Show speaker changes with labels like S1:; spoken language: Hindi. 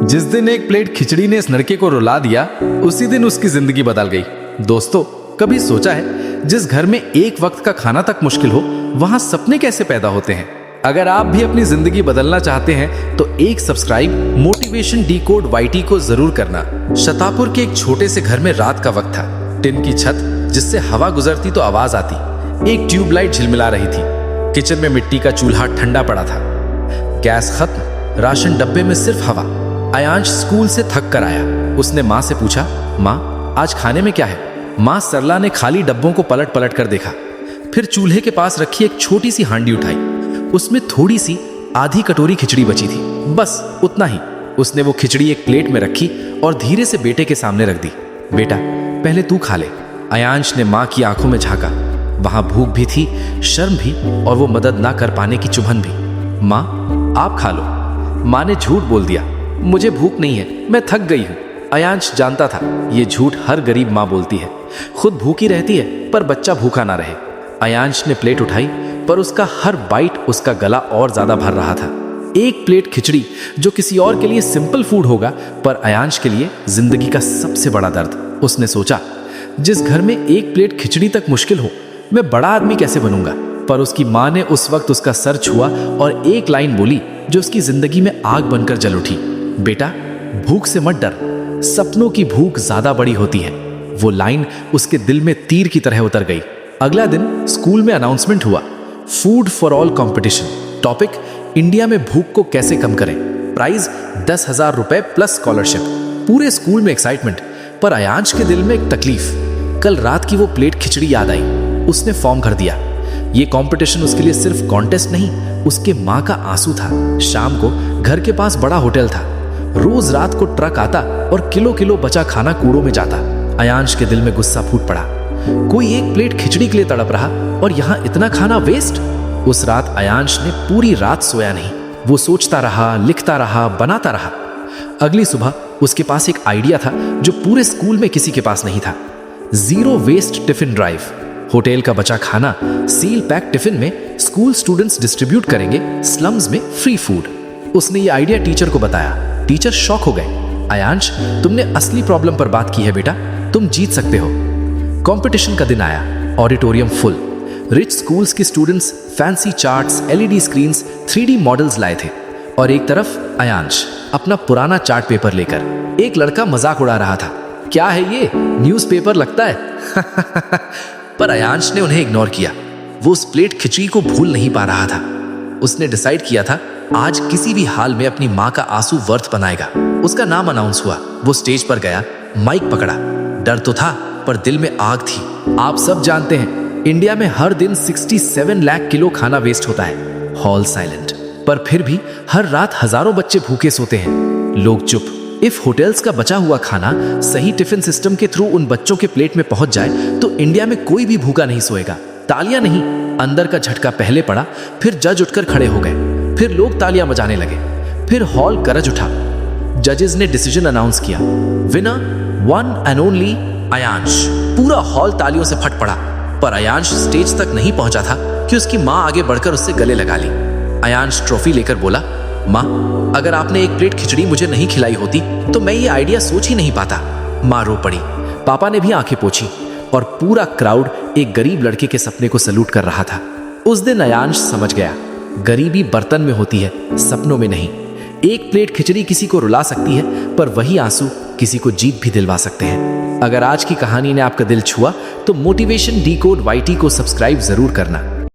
S1: जिस दिन एक प्लेट खिचड़ी ने इस लड़के को रुला दिया, उसी दिन उसकी जिंदगी बदल गई। दोस्तों, कभी सोचा है जिस घर में एक वक्त का खाना तक मुश्किल हो, वहां सपने कैसे पैदा होते हैं? अगर आप भी अपनी जिंदगी बदलना चाहते हैं तो एक सब्सक्राइब मोटिवेशन डिकोड वाईटी को जरूर करना। शतापुर के एक छोटे से घर में रात का वक्त था। टिन की छत जिससे हवा गुजरती तो आवाज आती। एक ट्यूबलाइट झिलमिला रही थी। किचन में मिट्टी का चूल्हा ठंडा पड़ा था। गैस खत्म, राशन डब्बे में सिर्फ हवा। अयांश स्कूल से थक कर आया। उसने माँ से पूछा, माँ आज खाने में क्या है? माँ सरला ने खाली डब्बों को पलट पलट कर देखा, फिर चूल्हे के पास रखी एक छोटी सी हांडी उठाई। उसमें थोड़ी सी आधी कटोरी खिचड़ी बची थी, बस उतना ही। उसने वो खिचड़ी एक प्लेट में रखी और धीरे से बेटे के सामने रख दी। बेटा, पहले तू खा ले। अयांश ने माँ की आंखों में झांका। वहां भूख भी थी, शर्म भी, और वो मदद ना कर पाने की चुभन भी। माँ आप खा लो। माँ ने झूठ बोल दिया, मुझे भूख नहीं है, मैं थक गई हूँ। अयांश जानता था ये झूठ हर गरीब माँ बोलती है। खुद भूखी रहती है पर बच्चा भूखा ना रहे। अयांश ने प्लेट उठाई, पर उसका हर बाइट उसका गला और ज्यादा भर रहा था। एक प्लेट खिचड़ी जो किसी और के लिए सिंपल फूड होगा, पर अयांश के लिए जिंदगी का सबसे बड़ा दर्द। उसने सोचा, जिस घर में एक प्लेट खिचड़ी तक मुश्किल हो, मैं बड़ा आदमी कैसे बनूंगा? पर उसकी माँ ने उस वक्त उसका सर छुआ और एक लाइन बोली जो उसकी जिंदगी में आग बनकर जल उठी। बेटा, भूख से मत डर, सपनों की भूख ज्यादा बड़ी होती है। वो लाइन उसके दिल में तीर की तरह उतर गई। अगला दिन स्कूल में अनाउंसमेंट हुआ, food for all competition. Topic, India में भूख को कैसे कम करें। प्राइज 10,000 रुपए प्लस स्कॉलरशिप। पूरे स्कूल में एक्साइटमेंट, पर अयांश के दिल में एक तकलीफ। कल रात की वो प्लेट खिचड़ी याद आई। उसने फॉर्म भर दिया। ये कंपटीशन उसके लिए सिर्फ कॉन्टेस्ट नहीं, उसके माँ का आंसू था। शाम को घर के पास बड़ा होटल था। रोज रात को ट्रक आता और किलो किलो बचा खाना कूड़ों में जाता। अयांश के दिल में गुस्सा फूट पड़ा। कोई एक प्लेट खिचड़ी के लिए तड़प रहा और यहाँ इतना खाना वेस्ट। उस रात अयांश ने पूरी रात सोया नहीं। वो सोचता रहा, लिखता रहा, बनाता रहा। अगली सुबह उसके पास एक आइडिया था जो पूरे स्कूल में किसी के पास नहीं था। Zero waste tiffin drive. Hotel का बचा खाना सील पैक टिफिन में स्कूल स्टूडेंट्स डिस्ट्रीब्यूट करेंगे, स्लम्स में फ्री फूड। उसने ये आइडिया टीचर को बताया। टीचर शॉक हो गए। अयांश, तुमने असली प्रॉब्लम पर बात की है बेटा, तुम जीत सकते हो। कंपटीशन का दिन आया। Auditorium full. रिच स्कूल्स के students fancy charts, LED screens, 3D models लाए थे। और एक तरफ अयांश अपना पुराना चार्ट पेपर लेकर। एक लड़का मजाक उड़ा रहा था, क्या है ये, न्यूज़पेपर लगता है। पर अयांश ने उन्हें इग्नोर किया। वो उस प्लेट खिचड़ी को भूल नहीं पा रहा था। उसने डिसाइड किया था आज किसी भी हाल में अपनी माँ का आंसू वर्थ बनाएगा। उसका नाम अनाउंस हुआ। वो स्टेज पर गया, माइक पकड़ा। डर तो था पर दिल में आग थी। आप सब जानते हैं इंडिया में हर दिन 67 लाख किलो खाना वेस्ट होता है। हॉल साइलेंट, पर फिर भी हर रात हजारों बच्चे भूखे सोते हैं। लोग चुप। इफ होटल्स का बचा हुआ खाना सही टिफिन सिस्टम के थ्रू उन बच्चों के प्लेट में पहुंच जाए तो इंडिया में कोई भी भूखा नहीं सोएगा। तालियां नहीं, अंदर का झटका पहले पड़ा। फिर जज उठकर खड़े हो गए। फिर लोग तालियां बजाने लगे। फिर हॉल गरज उठा। जजेस ने डिसीजन अनाउंस किया, winner one and only Ayansh. पूरा हॉल तालियों से फट पड़ा। पर अयांश स्टेज तक नहीं पहुंचा था कि उसकी माँ आगे बढ़कर उससे गले लगा ली। अयांश ट्रॉफी लेकर बोला, माँ, अगर आपने एक प्लेट खिचड़ी मुझे नहीं खिलाई होती तो मैं ये आइडिया सोच ही नहीं पाता। माँ रो पड़ी। पापा ने भी आंखें पोंछी और पूरा क्राउड एक गरीब लड़के के सपने को सलूट कर रहा था। उस दिन अयांश समझ गया, गरीबी बर्तन में होती है, सपनों में नहीं। एक प्लेट खिचड़ी किसी को रुला सकती है, पर वही आंसू किसी को जीत भी दिलवा सकते हैं। अगर आज की कहानी ने आपका दिल छुआ तो मोटिवेशन डिकोड वाईटी को सब्सक्राइब जरूर करना।